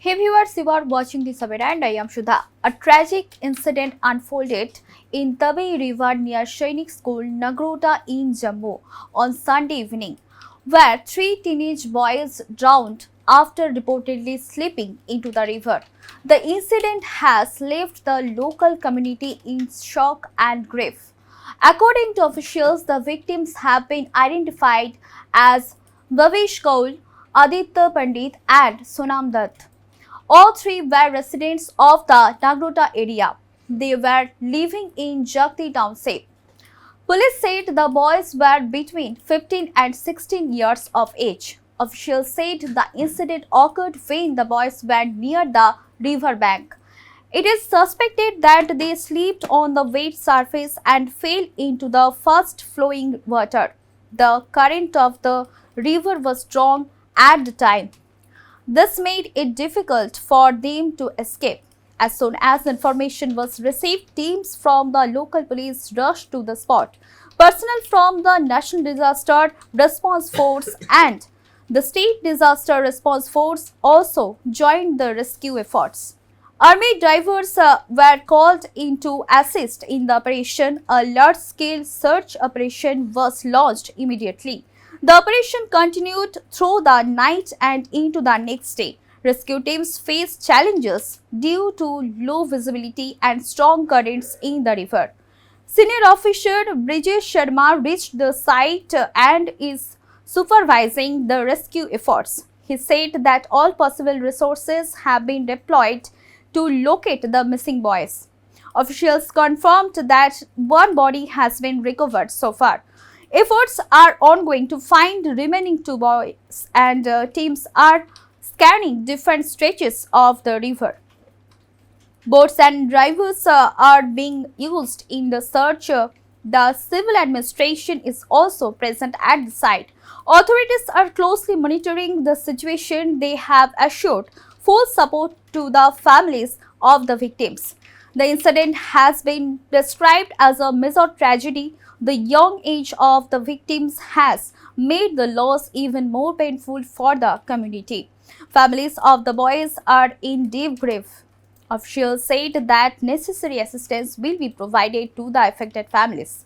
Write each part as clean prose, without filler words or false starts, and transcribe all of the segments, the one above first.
Hey viewers, you are watching this update and I am Shudha. A tragic incident unfolded in Tabi River near Sainik School, Nagrota in Jammu on Sunday evening, where three teenage boys drowned after reportedly slipping into the river. The incident has left the local community in shock and grief. According to officials, the victims have been identified as Bhavesh Kaul, Aditya Pandit and Sonam Dutt. All three were residents of the Nagrota area. They were living in Jagti township. Police said the boys were between 15 and 16 years of age. Officials said the incident occurred when the boys were near the river bank. It is suspected that they slipped on the wet surface and fell into the fast flowing water. The current of the river was strong at the time. This made it difficult for them to escape. As soon as information was received, teams from the local police rushed to the spot. Personnel from the National Disaster Response Force and the State Disaster Response Force also joined the rescue efforts. Army divers were called in to assist in the operation. A large-scale search operation was launched immediately. The operation continued through the night and into the next day. Rescue teams faced challenges due to low visibility and strong currents in the river. Senior officer Brijesh Sharma reached the site and is supervising the rescue efforts. He said that all possible resources have been deployed to locate the missing boys. Officials confirmed that one body has been recovered so far. Efforts are ongoing to find the remaining two boys and teams are scanning different stretches of the river. Boats and drivers are being used in the search. The civil administration is also present at the site. Authorities are closely monitoring the situation. They have assured full support to the families of the victims. The incident has been described as a major tragedy. The young age of the victims has made the loss even more painful for the community. Families of the boys are in deep grief. Officials said that necessary assistance will be provided to the affected families.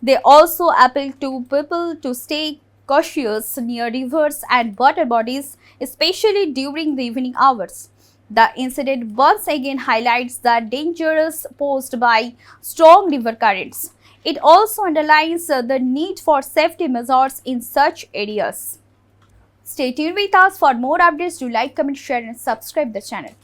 They also appealed to people to stay cautious near rivers and water bodies, especially during the evening hours. The incident once again highlights the dangers posed by strong river currents. It also underlines the need for safety measures in such areas. Stay tuned with us for more updates. Do like, comment, share and subscribe the channel.